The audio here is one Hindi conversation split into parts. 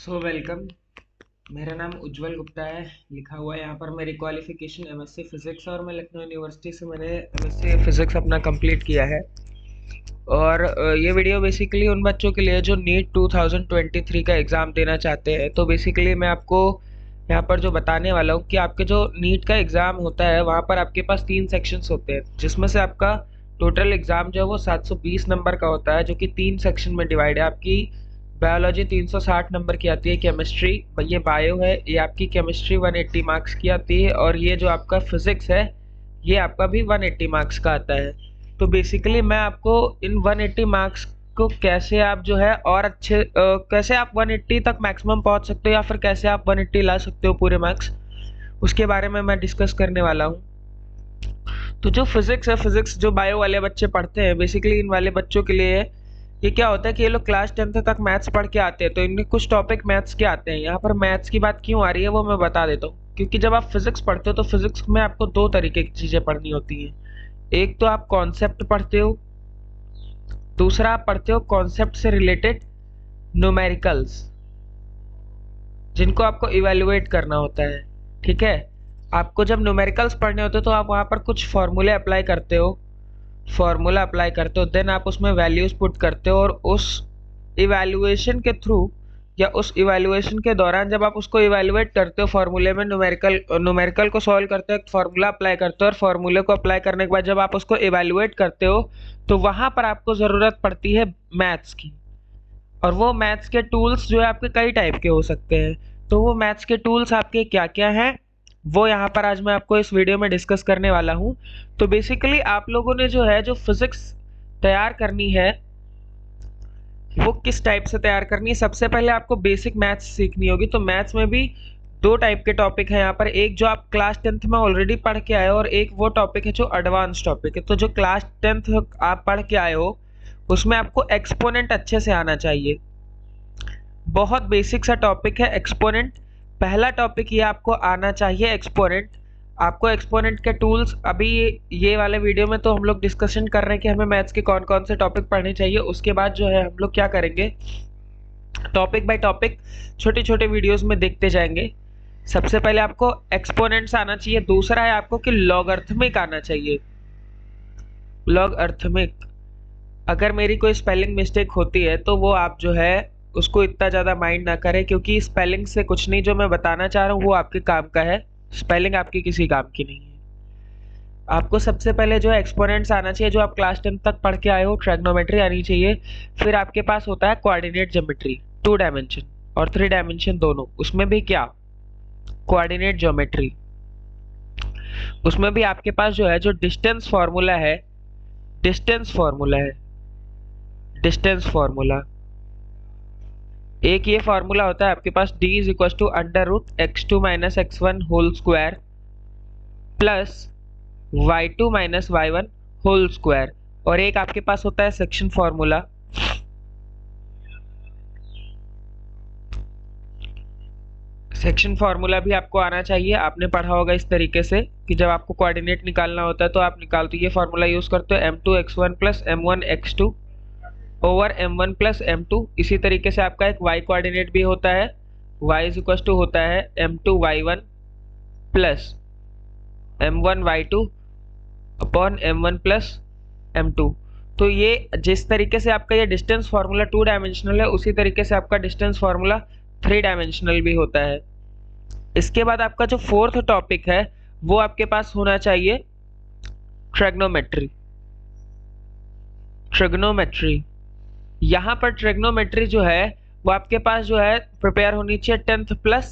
वेलकम। मेरा नाम उज्जवल गुप्ता है। लिखा हुआ है यहाँ पर मेरी क्वालिफिकेशन एमएससी फिजिक्स और मैं लखनऊ यूनिवर्सिटी से मैंने एमएससी फिजिक्स अपना कंप्लीट किया है। और ये वीडियो बेसिकली उन बच्चों के लिए जो नीट 2023 का एग्ज़ाम देना चाहते हैं। तो बेसिकली मैं आपको यहाँ पर जो बताने वाला हूँ कि आपके जो नीट का एग्ज़ाम होता है वहाँ पर आपके पास 3 सेक्शंस होते हैं, जिसमें से आपका टोटल एग्ज़ाम जो है वो 720 नंबर का होता है, जो कि 3 सेक्शन में डिवाइड है। आपकी बायोलॉजी 360 नंबर की आती है, केमिस्ट्री ये बायो है, ये आपकी केमिस्ट्री 180 मार्क्स की आती है, और ये जो आपका फिजिक्स है ये आपका भी 180 मार्क्स का आता है। तो बेसिकली मैं आपको इन 180 मार्क्स को कैसे आप जो है और अच्छे कैसे आप 180 तक मैक्सिमम पहुंच सकते हो या फिर कैसे आप 180 ला सकते हो पूरे मार्क्स, उसके बारे में मैं डिस्कस करने वाला हूँ। तो जो फिजिक्स है, फिजिक्स जो बायो वाले बच्चे पढ़ते हैं, बेसिकली इन वाले बच्चों के लिए ये क्या होता है कि ये लोग क्लास 10th तक मैथ्स पढ़ के आते हैं, तो इनमें कुछ टॉपिक मैथ्स के आते हैं। यहाँ पर मैथ्स की बात क्यों आ रही है वो मैं बता देता हूँ। क्योंकि जब आप फिजिक्स पढ़ते हो तो फिजिक्स में आपको 2 तरीके की चीज़ें पढ़नी होती हैं। एक तो आप कॉन्सेप्ट पढ़ते हो, दूसरा आप पढ़ते हो कॉन्सेप्ट से रिलेटेड न्यूमेरिकल्स, जिनको आपको इवेल्युएट करना होता है। ठीक है, आपको जब न्यूमेरिकल्स पढ़ने होते हो तो आप वहाँ पर कुछ फॉर्मूले अप्लाई करते हो, देन आप उसमें वैल्यूज पुट करते हो, और उस इवैल्यूएशन के थ्रू या उस इवैल्यूएशन के दौरान जब आप उसको इवैल्यूएट करते हो फॉर्मूले में, न्यूमेरिकल को सॉल्व करते हो, एक फार्मूला अप्लाई करते हो, और फार्मूले को अप्लाई करने के बाद जब आप उसको इवैल्यूएट करते हो तो वहाँ पर आपको ज़रूरत पड़ती है मैथ्स की। और वो मैथ्स के टूल्स जो है आपके कई टाइप के हो सकते हैं। तो वो मैथ्स के टूल्स आपके क्या क्या हैं वो यहाँ पर आज मैं आपको इस वीडियो में डिस्कस करने वाला हूँ। तो बेसिकली आप लोगों ने जो है जो फिजिक्स तैयार करनी है वो किस टाइप से तैयार करनी है। सबसे पहले आपको बेसिक मैथ्स सीखनी होगी। तो मैथ्स में भी 2 टाइप के टॉपिक हैं यहाँ पर, एक जो आप क्लास 10th में ऑलरेडी पढ़ के आए हो, और एक वो टॉपिक है जो एडवांस टॉपिक है। तो जो क्लास 10th आप पढ़ के आए हो उसमें आपको एक्सपोनेंट अच्छे से आना चाहिए। बहुत बेसिक सा टॉपिक है एक्सपोनेंट। पहला टॉपिक ये आपको आना चाहिए एक्सपोनेंट। आपको एक्सपोनेंट के टूल्स अभी ये वाले वीडियो में तो हम लोग डिस्कशन कर रहे हैं कि हमें मैथ्स के कौन कौन से टॉपिक पढ़ने चाहिए। उसके बाद जो है हम लोग क्या करेंगे, टॉपिक बाय टॉपिक छोटे छोटे वीडियोस में देखते जाएंगे। सबसे पहले आपको एक्सपोनेंट्स आना चाहिए। दूसरा है आपको कि लॉगरिथमिक आना चाहिए। लॉगरिथमिक, अगर मेरी कोई स्पेलिंग मिस्टेक होती है तो वो आप जो है उसको इतना ज़्यादा माइंड ना करें, क्योंकि स्पेलिंग से कुछ नहीं, जो मैं बताना चाह रहा हूँ वो आपके काम का है, स्पेलिंग आपकी किसी काम की नहीं है। आपको सबसे पहले जो है एक्सपोनेंट्स आना चाहिए, जो आप क्लास 10 तक पढ़ के आए हो। ट्रिग्नोमेट्री आनी चाहिए। फिर आपके पास होता है कोऑर्डिनेट ज्योमेट्री, 2 डायमेंशन और 3 डायमेंशन दोनों। उसमें भी क्या, कोऑर्डिनेट ज्योमेट्री, उसमें भी आपके पास जो है जो डिस्टेंस फार्मूला है, डिस्टेंस फार्मूला एक ये फार्मूला होता है आपके पास, d is equal to under root x2 minus x1 whole square plus y2 minus y1 whole square. और एक आपके पास होता है सेक्शन फार्मूला, सेक्शन फार्मूला भी आपको आना चाहिए। आपने पढ़ा होगा इस तरीके से कि जब आपको कोऑर्डिनेट निकालना होता है तो आप निकालते ये फार्मूला यूज करते हो, m2 x1 plus m1 x2 over m1 plus m2। इसी तरीके से आपका एक y कोऑर्डिनेट भी होता है, y इज इक्वल टू होता है m2 y1 plus m1 y2 upon m1 plus m2। तो ये जिस तरीके से आपका ये डिस्टेंस फार्मूला 2 डायमेंशनल है, उसी तरीके से आपका डिस्टेंस फार्मूला 3 डायमेंशनल भी होता है। इसके बाद आपका जो 4th टॉपिक है वो आपके पास होना चाहिए ट्रिग्नोमेट्री। यहाँ पर ट्रिग्नोमेट्री जो है वो आपके पास जो है प्रिपेयर होनी चाहिए 10th प्लस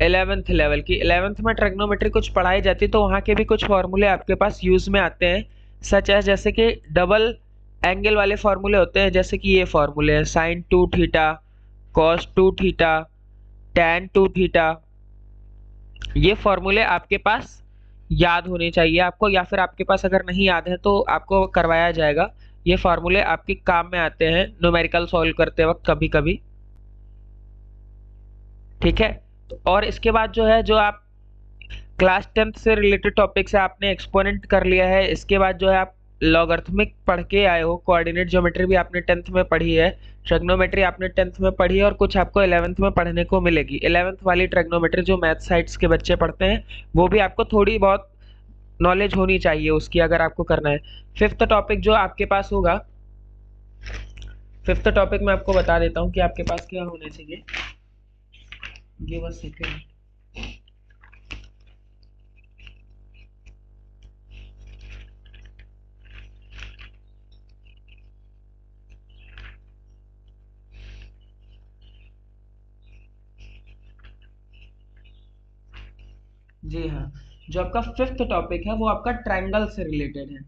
11th लेवल की। 11th में ट्रिग्नोमेट्री कुछ पढ़ाई जाती है तो वहाँ के भी कुछ फार्मूले आपके पास यूज में आते हैं, सच है जैसे कि डबल एंगल वाले फार्मूले होते हैं, जैसे कि ये फार्मूले हैं sin 2 theta, cos 2 theta, tan 2 theta. ये फार्मूले आपके पास याद होने चाहिए आपको, या फिर आपके पास अगर नहीं याद है तो आपको करवाया जाएगा। ये फार्मूले आपके काम में आते हैं न्यूमेरिकल सॉल्व करते वक्त कभी कभी। ठीक है, और इसके बाद जो है जो आप क्लास 10th से रिलेटेड टॉपिक से आपने एक्सपोनेंट कर लिया है, इसके बाद जो है आप लॉगरिथमिक पढ़ के आए हो, कोऑर्डिनेट ज्योमेट्री भी आपने 10th में पढ़ी है, ट्रिग्नोमेट्री आपने 10th में पढ़ी है, और कुछ आपको 11th में पढ़ने को मिलेगी। 11th वाली ट्रिग्नोमेट्री जो मैथ साइट्स के बच्चे पढ़ते हैं वो भी आपको थोड़ी बहुत नॉलेज होनी चाहिए उसकी, अगर आपको करना है। 5th टॉपिक जो आपके पास होगा, 5th टॉपिक मैं आपको बता देता हूँ कि आपके पास क्या होना चाहिए। Give a second. जी हाँ, जो आपका 5th टॉपिक है वो आपका ट्रायंगल से रिलेटेड है।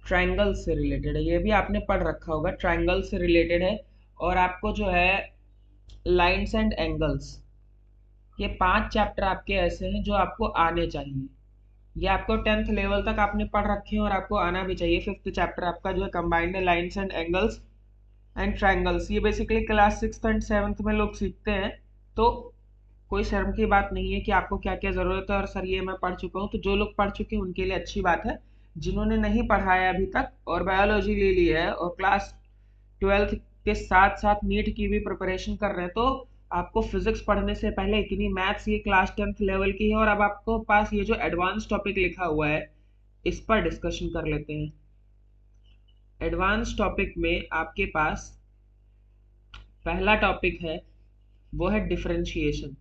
ट्रायंगल से रिलेटेड है, ये भी आपने पढ़ रखा होगा, ट्रायंगल से रिलेटेड है। और आपको जो है लाइंस एंड एंगल्स, ये 5 चैप्टर आपके ऐसे हैं जो आपको आने चाहिए। ये आपको 10th लेवल तक आपने पढ़ रखे हैं और आपको आना भी चाहिए। 5th चैप्टर आपका जो है कंबाइंड है, lines and angles and triangles. ये basically class 6th and 7th में लोग सीखते हैं, तो कोई शर्म की बात नहीं है कि आपको क्या क्या ज़रूरत है। और सर ये मैं पढ़ चुका हूँ, तो जो लोग पढ़ चुके हैं उनके लिए अच्छी बात है। जिन्होंने नहीं पढ़ा है अभी तक और बायोलॉजी ले ली है और क्लास 12th के साथ साथ नीट की भी प्रिपरेशन कर रहे हैं, तो आपको फिजिक्स पढ़ने से पहले इतनी मैथ्स ये क्लास 10th लेवल की है। और अब आपको पास ये जो एडवांस टॉपिक लिखा हुआ है इस पर डिस्कशन कर लेते हैं। एडवांस टॉपिक में आपके पास पहला टॉपिक है वो है डिफरेंशिएशन।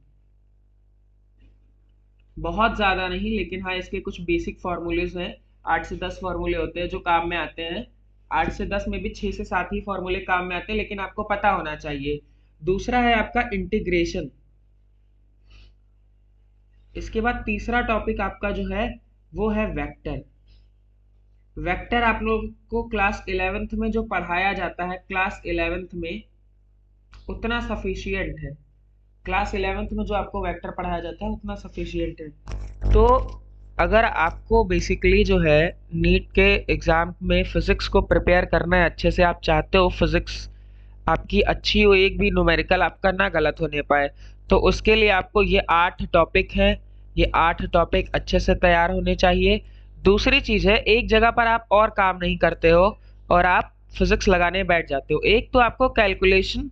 बहुत ज़्यादा नहीं, लेकिन हाँ इसके कुछ बेसिक फार्मूलेज हैं। 8 से 10 फार्मूले होते हैं जो काम में आते हैं। 8 से 10 में भी 6 से 7 ही फार्मूले काम में आते हैं, लेकिन आपको पता होना चाहिए। दूसरा है आपका इंटीग्रेशन। इसके बाद तीसरा टॉपिक आपका जो है वो है वेक्टर। वेक्टर आप लोग को क्लास 11th में जो पढ़ाया जाता है, क्लास 11th में उतना सफिशियंट है। क्लास 11th में जो आपको वेक्टर पढ़ाया जाता है उतना सफिशियंट है। तो अगर आपको बेसिकली जो है नीट के एग्ज़ाम में फिज़िक्स को प्रिपेयर करना है अच्छे से, आप चाहते हो फिज़िक्स आपकी अच्छी हो, एक भी न्यूमेरिकल आपका ना गलत होने पाए, तो उसके लिए आपको ये 8 टॉपिक हैं, ये 8 टॉपिक अच्छे से तैयार होने चाहिए। दूसरी चीज़ है, एक जगह पर आप और काम नहीं करते हो और आप फिज़िक्स लगाने बैठ जाते हो। एक तो आपको कैलकुलेशन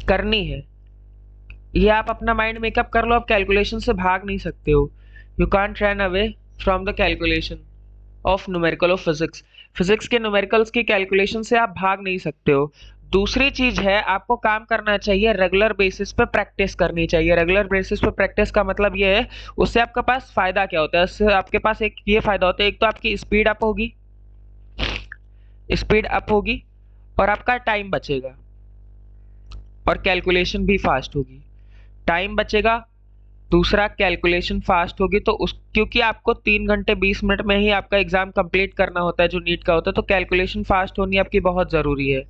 करनी है, ये आप अपना माइंड मेकअप कर लो, आप कैलकुलेशन से भाग नहीं सकते हो। You can't run away from the calculation of numerical of physics. Physics के न्यूमेरिकल्स की कैलकुलेशन से आप भाग नहीं सकते हो। दूसरी चीज है, आपको काम करना चाहिए, रेगुलर बेसिस पे प्रैक्टिस करनी चाहिए। रेगुलर बेसिस पे प्रैक्टिस का मतलब ये है, उससे आपके पास फायदा क्या होता है, उससे आपके पास एक ये फायदा होता है, एक तो आपकी स्पीड अप होगी, स्पीड अप होगी और आपका टाइम बचेगा और कैलकुलेशन भी फास्ट होगी। टाइम बचेगा, दूसरा कैलकुलेशन फास्ट होगी, तो उस क्योंकि आपको 3 घंटे 20 मिनट में ही आपका एग्जाम कंप्लीट करना होता है जो नीट का होता है, तो कैलकुलेशन फास्ट होनी आपकी बहुत ज़रूरी है।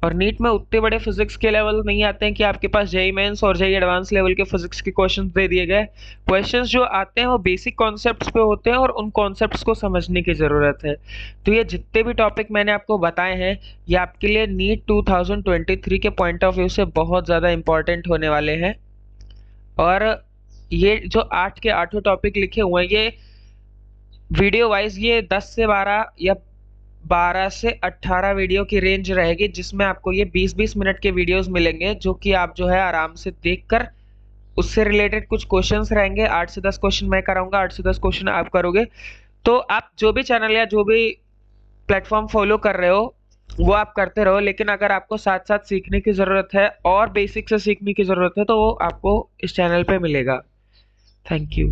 और नीट में उतने बड़े फिजिक्स के लेवल नहीं आते हैं कि आपके पास जेईई मेंस और जेईई एडवांस लेवल के फिजिक्स के क्वेश्चंस दे दिए गए। क्वेश्चंस जो आते हैं वो बेसिक कॉन्सेप्ट्स पे होते हैं और उन कॉन्सेप्ट्स को समझने की ज़रूरत है। तो ये जितने भी टॉपिक मैंने आपको बताए हैं ये आपके लिए नीट 2023 के पॉइंट ऑफ व्यू से बहुत ज़्यादा इंपॉर्टेंट होने वाले हैं। और ये जो 8 के 8 टॉपिक लिखे हुए हैं, ये वीडियो वाइज ये 10 से 12 या 12 से 18 वीडियो की रेंज रहेगी, जिसमें आपको ये 20-20 मिनट के वीडियोस मिलेंगे, जो कि आप जो है आराम से देखकर उससे रिलेटेड कुछ क्वेश्चंस रहेंगे। 8 से 10 क्वेश्चन मैं कराऊंगा, 8 से 10 क्वेश्चन आप करोगे। तो आप जो भी चैनल या जो भी प्लेटफॉर्म फॉलो कर रहे हो वो आप करते रहो, लेकिन अगर आपको साथ साथ सीखने की ज़रूरत है और बेसिक से सीखने की ज़रूरत है तो वो आपको इस चैनल पे मिलेगा। Thank you.